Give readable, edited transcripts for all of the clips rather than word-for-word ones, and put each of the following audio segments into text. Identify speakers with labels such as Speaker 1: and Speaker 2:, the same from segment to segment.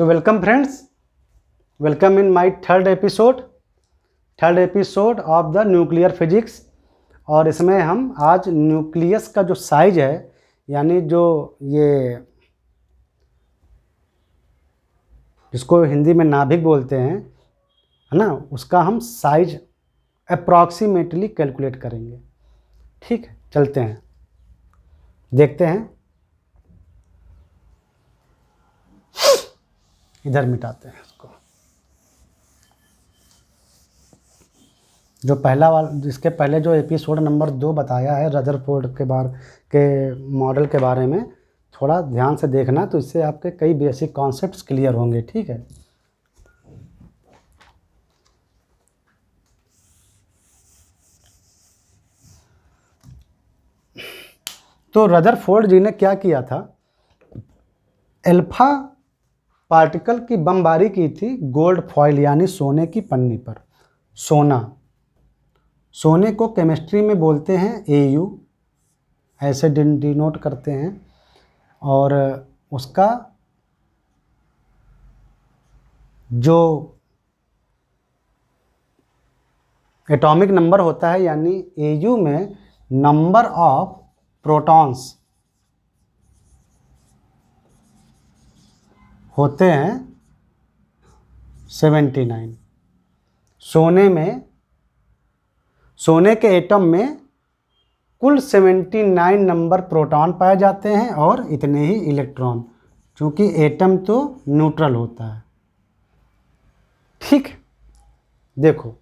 Speaker 1: तो welcome friends, welcome in my third episode of the nuclear physics. और इसमें हम आज न्यूक्लियस का जो साइज है, यानी जो ये जिसको हिंदी में नाभिक बोलते हैं, है ना, उसका हम साइज अप्रॉक्सीमेटली कैलकुलेट करेंगे। ठीक है, चलते हैं, देखते हैं। इधर मिटाते हैं इसको। जो पहला वाला, जिसके पहले जो एपिसोड नंबर 2 बताया है रदरफोर्ड के मॉडल के बारे में, थोड़ा ध्यान से देखना, तो इससे आपके कई बेसिक कॉन्सेप्ट्स क्लियर होंगे। ठीक है, तो रदरफोर्ड जी ने क्या किया था, अल्फा पार्टिकल की बमबारी की थी गोल्ड फॉइल यानी सोने की पन्नी पर। सोने को केमिस्ट्री में बोलते हैं Au, ऐसे डिनोट करते हैं। और उसका जो एटॉमिक नंबर होता है, यानी Au में नंबर ऑफ प्रोटॉन्स होते हैं 79। सोने के एटम में कुल 79 नंबर प्रोटॉन पाए जाते हैं और इतने ही इलेक्ट्रॉन, क्योंकि एटम तो न्यूट्रल होता है। ठीक, देखो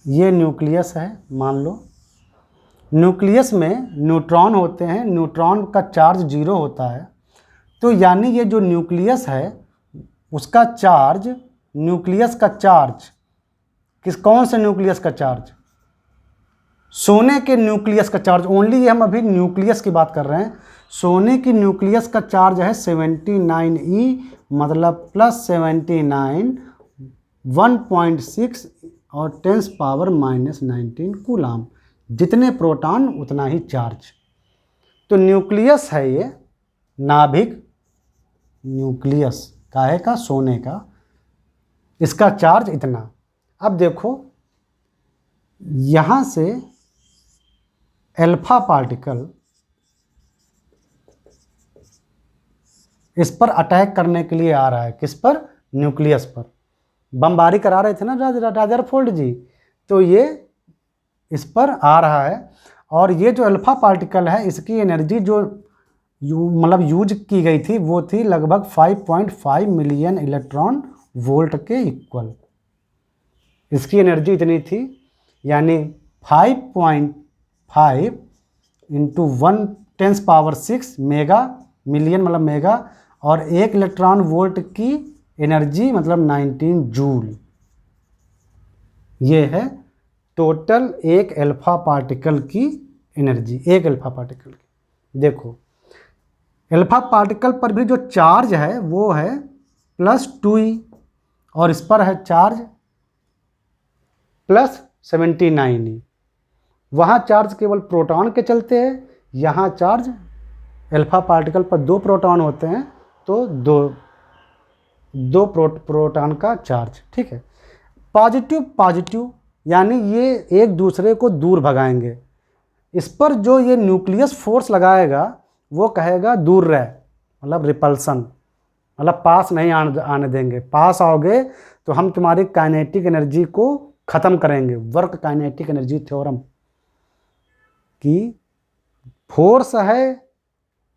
Speaker 1: ये न्यूक्लियस है, मान लो। न्यूक्लियस में न्यूट्रॉन होते हैं, न्यूट्रॉन का चार्ज 0 होता है। तो यानी ये जो न्यूक्लियस है उसका चार्ज, न्यूक्लियस का चार्ज कौन से न्यूक्लियस का चार्ज? सोने के न्यूक्लियस का चार्ज। ओनली हम अभी न्यूक्लियस की बात कर रहे हैं। सोने की न्यूक्लियस का चार्ज है 79e, मतलब +79 1.6 और 10⁻⁻19 कूलाम। जितने प्रोटॉन उतना ही चार्ज। तो न्यूक्लियस है ये नाभिक, न्यूक्लियस काहे का? सोने का। इसका चार्ज इतना। अब देखो, यहाँ से अल्फा पार्टिकल इस पर अटैक करने के लिए आ रहा है। किस पर? न्यूक्लियस पर। बमबारी करा रहे थे ना रदरफोर्ड जी, तो ये इस पर आ रहा है। और ये जो अल्फा पार्टिकल है, इसकी एनर्जी जो यूज की गई थी वो थी लगभग 5.5 मिलियन इलेक्ट्रॉन वोल्ट के इक्वल। इसकी एनर्जी इतनी थी, यानी 5.5 इंटू 10⁻6 मेगा, मिलियन मतलब मेगा, और 1 इलेक्ट्रॉन वोल्ट की एनर्जी मतलब 19 जूल। ये है टोटल एक अल्फा पार्टिकल की एनर्जी, एक अल्फा पार्टिकल की। देखो, अल्फा पार्टिकल पर भी जो चार्ज है वो है +2e, और इस पर है चार्ज +79e। वहाँ चार्ज केवल प्रोटॉन के चलते हैं, यहाँ चार्ज अल्फा पार्टिकल पर 2 प्रोटॉन होते हैं, तो दो प्रोटॉन का चार्ज। ठीक है, पॉजिटिव यानी ये एक दूसरे को दूर भगाएंगे। इस पर जो ये न्यूक्लियस फोर्स लगाएगा वो कहेगा दूर रह, मतलब रिपल्सन, मतलब पास नहीं आने देंगे। पास आओगे तो हम तुम्हारी काइनेटिक एनर्जी को ख़त्म करेंगे। वर्क काइनेटिक एनर्जी थ्योरम की फोर्स है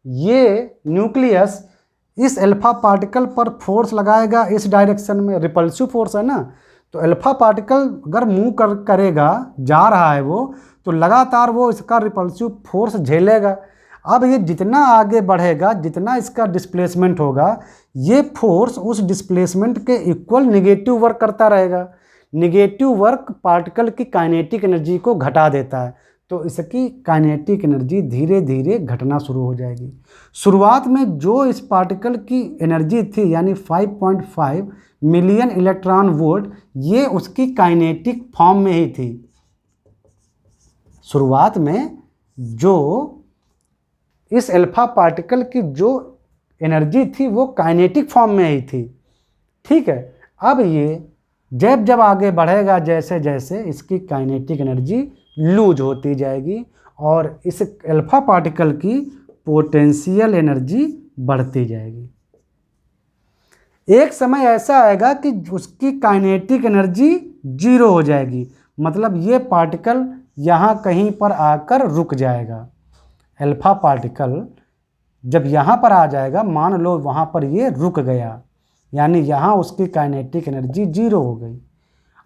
Speaker 1: ये। न्यूक्लियस इस अल्फा पार्टिकल पर फोर्स लगाएगा इस डायरेक्शन में, रिपल्सिव फोर्स है ना। तो अल्फा पार्टिकल अगर मूव करेगा, जा रहा है वो, तो लगातार वो इसका रिपल्सिव फोर्स झेलेगा। अब ये जितना आगे बढ़ेगा, जितना इसका डिस्प्लेसमेंट होगा, ये फोर्स उस डिस्प्लेसमेंट के इक्वल निगेटिव वर्क करता रहेगा। निगेटिव वर्क पार्टिकल की काइनेटिक एनर्जी को घटा देता है, तो इसकी काइनेटिक एनर्जी धीरे धीरे घटना शुरू हो जाएगी। शुरुआत में जो इस पार्टिकल की एनर्जी थी, यानी 5.5 मिलियन इलेक्ट्रॉन वोल्ट, ये उसकी काइनेटिक फॉर्म में ही थी। शुरुआत में जो इस अल्फा पार्टिकल की जो एनर्जी थी वो काइनेटिक फॉर्म में ही थी। ठीक है, अब ये जब आगे बढ़ेगा जैसे जैसे इसकी काइनेटिक एनर्जी लूज होती जाएगी और इस अल्फा पार्टिकल की पोटेंशियल एनर्जी बढ़ती जाएगी। एक समय ऐसा आएगा कि उसकी काइनेटिक एनर्जी 0 हो जाएगी, मतलब ये पार्टिकल यहाँ कहीं पर आकर रुक जाएगा। अल्फा पार्टिकल जब यहाँ पर आ जाएगा, मान लो वहाँ पर ये रुक गया, यानी यहाँ उसकी काइनेटिक एनर्जी 0 हो गई।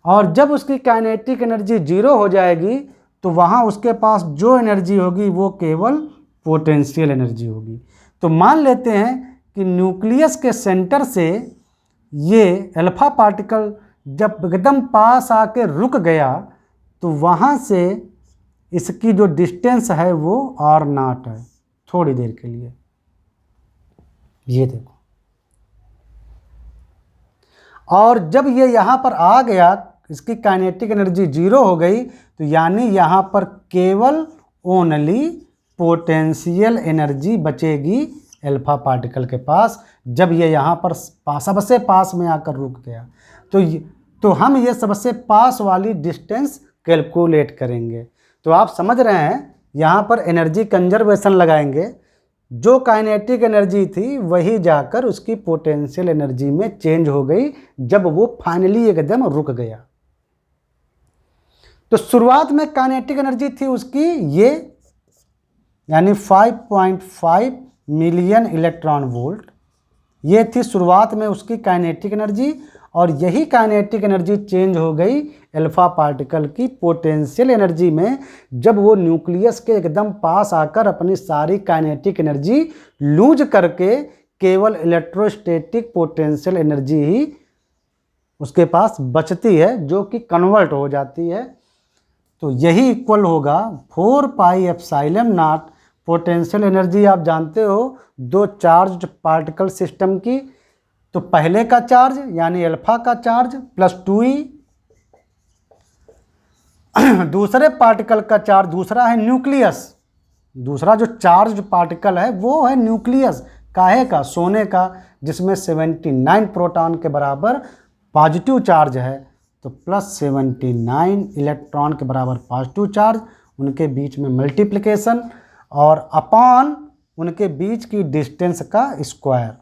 Speaker 1: और जब उसकी काइनेटिक एनर्जी 0 हो जाएगी तो वहाँ उसके पास जो एनर्जी होगी वो केवल पोटेंशियल एनर्जी होगी। तो मान लेते हैं कि न्यूक्लियस के सेंटर से ये अल्फा पार्टिकल जब एकदम पास आके रुक गया तो वहाँ से इसकी जो डिस्टेंस है वो r0 है थोड़ी देर के लिए। ये देखो, और जब ये यहाँ पर आ गया, इसकी काइनेटिक एनर्जी 0 हो गई, तो यानी यहाँ पर केवल ओनली पोटेंशियल एनर्जी बचेगी अल्फा पार्टिकल के पास, जब ये यहाँ पर सबसे पास में आकर रुक गया। तो हम ये सबसे पास वाली डिस्टेंस कैलकुलेट करेंगे। तो आप समझ रहे हैं, यहाँ पर एनर्जी कंजर्वेशन लगाएंगे, जो काइनेटिक एनर्जी थी वही जाकर उसकी पोटेंशियल एनर्जी में चेंज हो गई जब वो फाइनली एकदम रुक गया। तो शुरुआत में काइनेटिक एनर्जी थी उसकी ये, यानी 5.5 मिलियन इलेक्ट्रॉन वोल्ट, ये थी शुरुआत में उसकी काइनेटिक एनर्जी। और यही काइनेटिक एनर्जी चेंज हो गई अल्फा पार्टिकल की पोटेंशियल एनर्जी में, जब वो न्यूक्लियस के एकदम पास आकर अपनी सारी काइनेटिक एनर्जी लूज करके केवल इलेक्ट्रोस्टैटिक पोटेंशियल एनर्जी ही उसके पास बचती है, जो कि कन्वर्ट हो जाती है। तो यही इक्वल होगा 4 pi epsilon not potential energy. आप जानते हो दो चार्ज पार्टिकल सिस्टम की, तो पहले का चार्ज यानी अल्फा का चार्ज प्लस 2e, दूसरे पार्टिकल का चार्ज, दूसरा है न्यूक्लियस, दूसरा जो चार्ज पार्टिकल है वो है न्यूक्लियस, काहे का, सोने का, जिसमें 79 प्रोटॉन के बराबर पॉजिटिव चार्ज है। तो प्लस 79 इलेक्ट्रॉन के बराबर पॉजिटिव चार्ज, उनके बीच में मल्टीप्लिकेशन और अपॉन उनके बीच की डिस्टेंस का स्क्वायर।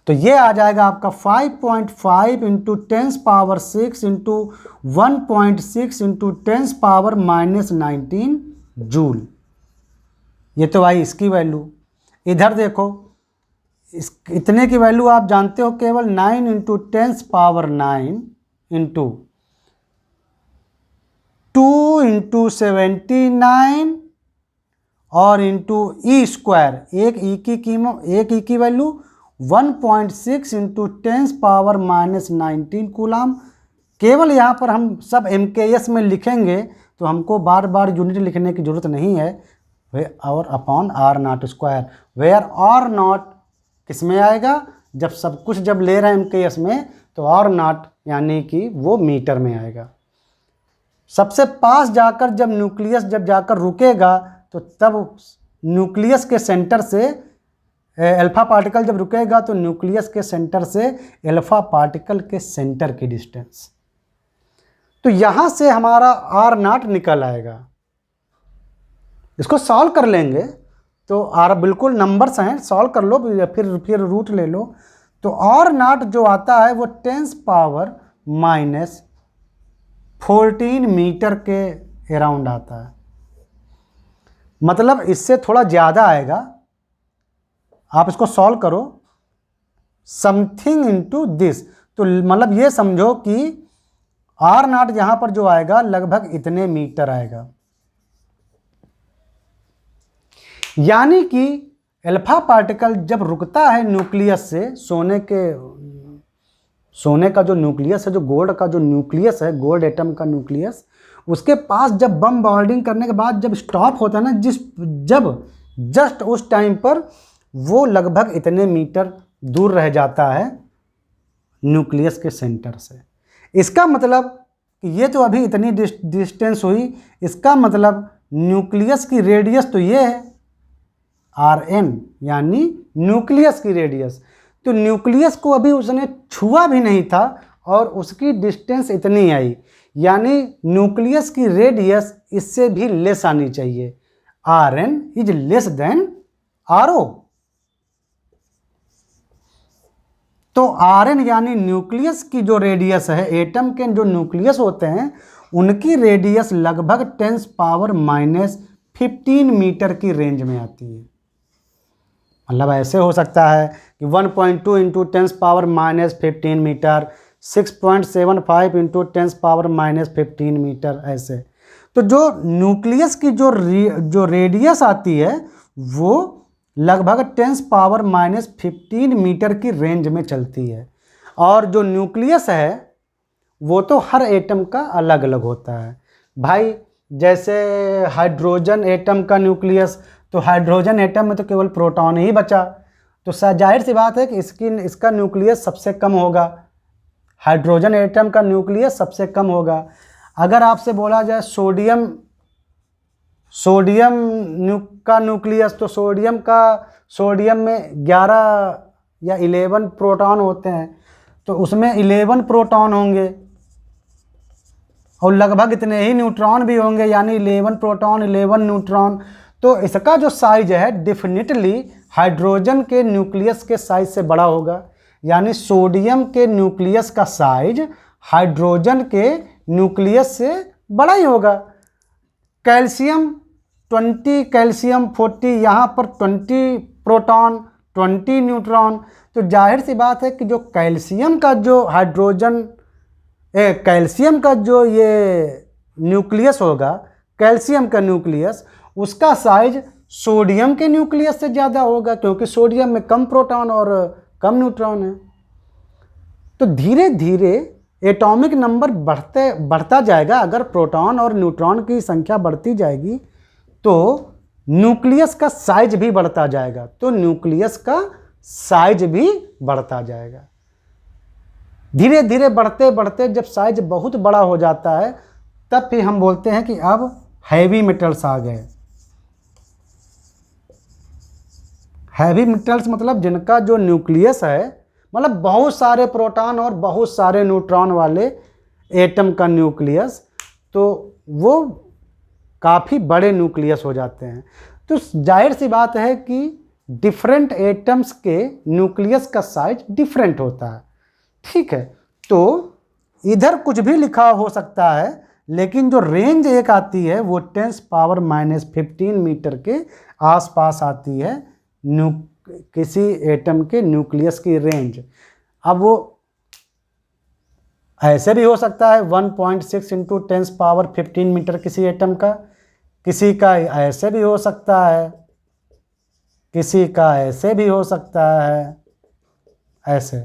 Speaker 1: तो ये आ जाएगा आपका 5.5 इंटू 10⁻6 इंटू 1.6 इंटू 10⁻−19 जूल। ये तो भाई इसकी वैल्यू। इधर देखो, इतने की वैल्यू आप जानते हो केवल 9 इंटू 10⁻9 इंटू 2 इंटू 79 और इंटू ई स्क्वायर, एक ई की वैल्यू 1.6 इंटू 10⁻−19 कूलाम। केवल यहाँ पर हम सब MKS में लिखेंगे तो हमको बार बार यूनिट लिखने की ज़रूरत नहीं है, और upon r0 square, where r0 किस में आएगा, जब सब कुछ जब ले रहे हैं MKS में तो r0 यानी कि वो मीटर में आएगा। सबसे पास जाकर जब न्यूक्लियस जब जाकर रुकेगा तो तब न्यूक्लियस के सेंटर से अल्फा पार्टिकल जब रुकेगा तो न्यूक्लियस के सेंटर से अल्फा पार्टिकल के सेंटर की डिस्टेंस, तो यहाँ से हमारा r0 निकल आएगा। इसको सॉल्व कर लेंगे तो बिल्कुल नंबर्स हैं, सॉल्व कर लो, फिर रूट ले लो। तो r0 जो आता है वो 10⁻14 मीटर के अराउंड आता है, मतलब इससे थोड़ा ज़्यादा आएगा। आप इसको सॉल्व करो, समथिंग इनटू दिस, तो मतलब ये समझो कि r0 यहाँ पर जो आएगा लगभग इतने मीटर आएगा। यानी कि अल्फा पार्टिकल जब रुकता है न्यूक्लियस से, सोने का जो न्यूक्लियस है, जो गोल्ड का जो न्यूक्लियस है, गोल्ड एटम का न्यूक्लियस, उसके पास जब बम बॉम्बिंग करने के बाद जब स्टॉप होता है ना, जब जस्ट उस टाइम पर वो लगभग इतने मीटर दूर रह जाता है न्यूक्लियस के सेंटर से। इसका मतलब कि ये तो अभी इतनी डिस्टेंस हुई, इसका मतलब न्यूक्लियस की रेडियस तो ये है, Rn यानी न्यूक्लियस की रेडियस। तो न्यूक्लियस को अभी उसने छुआ भी नहीं था और उसकी डिस्टेंस इतनी आई, यानी न्यूक्लियस की रेडियस इससे भी लेस आनी चाहिए। Rn is less than Ro। तो Rn यानी न्यूक्लियस की जो रेडियस है, एटम के जो न्यूक्लियस होते हैं उनकी रेडियस लगभग 10⁻⁻15 मीटर की रेंज में आती है। मतलब ऐसे हो सकता है कि 1.2 इंटू 10⁻⁻15 मीटर, 6.75 इंटू 10⁻⁻15 मीटर, ऐसे। तो जो न्यूक्लियस की जो रेडियस आती है वो लगभग 10⁻⁻15 मीटर की रेंज में चलती है। और जो न्यूक्लियस है वो तो हर एटम का अलग अलग होता है भाई। जैसे हाइड्रोजन एटम का न्यूक्लियस, तो हाइड्रोजन एटम में तो केवल प्रोटॉन ही बचा, तो जाहिर सी बात है कि इसका न्यूक्लियस सबसे कम होगा। हाइड्रोजन एटम का न्यूक्लियस सबसे कम होगा। अगर आपसे बोला जाए सोडियम का न्यूक्लियस, तो सोडियम में 11 या 11 प्रोटॉन होते हैं, तो उसमें 11 प्रोटॉन होंगे और लगभग इतने ही न्यूट्रॉन भी होंगे, यानी 11 प्रोटॉन 11 न्यूट्रॉन। तो इसका जो साइज है डेफिनेटली हाइड्रोजन के न्यूक्लियस के साइज से बड़ा होगा, यानी सोडियम के न्यूक्लियस का साइज हाइड्रोजन के न्यूक्लियस से बड़ा ही होगा। कैल्शियम 20, कैल्शियम 40, यहाँ पर 20 प्रोटॉन 20 न्यूट्रॉन। तो जाहिर सी बात है कि जो कैल्शियम का जो ये न्यूक्लियस होगा, कैल्शियम का न्यूक्लियस, उसका साइज सोडियम के न्यूक्लियस से ज़्यादा होगा, क्योंकि सोडियम में कम प्रोटॉन और कम न्यूट्रॉन है। तो धीरे धीरे एटॉमिक नंबर बढ़ता जाएगा। अगर प्रोटॉन और न्यूट्रॉन की संख्या बढ़ती जाएगी तो न्यूक्लियस का साइज भी बढ़ता जाएगा, तो न्यूक्लियस का साइज भी बढ़ता जाएगा। धीरे धीरे बढ़ते बढ़ते जब साइज बहुत बड़ा हो जाता है तब फिर हम बोलते हैं कि अब हैवी मेटल्स आ गए। हैवी मेटल्स मतलब जिनका जो न्यूक्लियस है, मतलब बहुत सारे प्रोटॉन और बहुत सारे न्यूट्रॉन वाले एटम का न्यूक्लियस, तो वो काफ़ी बड़े न्यूक्लियस हो जाते हैं। तो जाहिर सी बात है कि डिफरेंट एटम्स के न्यूक्लियस का साइज डिफरेंट होता है। ठीक है, तो इधर कुछ भी लिखा हो सकता है, लेकिन जो रेंज एक आती है वो 10⁻⁻15 मीटर के आसपास आती है किसी एटम के न्यूक्लियस की रेंज। अब वो ऐसे भी हो सकता है 1.6 इंटू 10⁻15 मीटर किसी एटम का, किसी का ऐसे भी हो सकता है, किसी का ऐसे भी हो सकता है, ऐसे।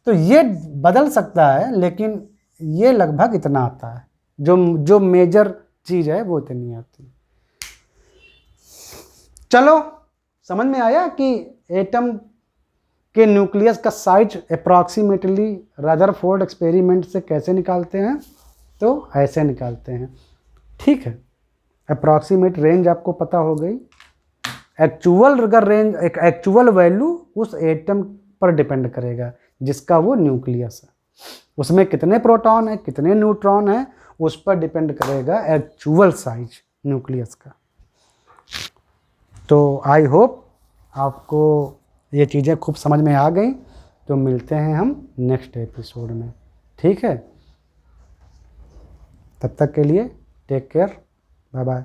Speaker 1: तो ये बदल सकता है, लेकिन ये लगभग इतना आता है। जो मेजर चीज़ है वो इतनी आती है। चलो, समझ में आया कि एटम के न्यूक्लियस का साइज अप्रॉक्सीमेटली रदरफोर्ड एक्सपेरिमेंट से कैसे निकालते हैं, तो ऐसे निकालते हैं। ठीक है, अप्रॉक्सीमेट रेंज आपको पता हो गई। एक्चुअल अगर रेंज, एक एक्चुअल वैल्यू उस एटम पर डिपेंड करेगा जिसका वो न्यूक्लियस है, उसमें कितने प्रोटॉन है कितने न्यूट्रॉन है, उस पर डिपेंड करेगा एक्चुअल साइज न्यूक्लियस का। तो आई होप आपको ये चीज़ें खूब समझ में आ गई। तो मिलते हैं हम नेक्स्ट एपिसोड में। ठीक है, तब तक के लिए टेक केयर, बाय बाय।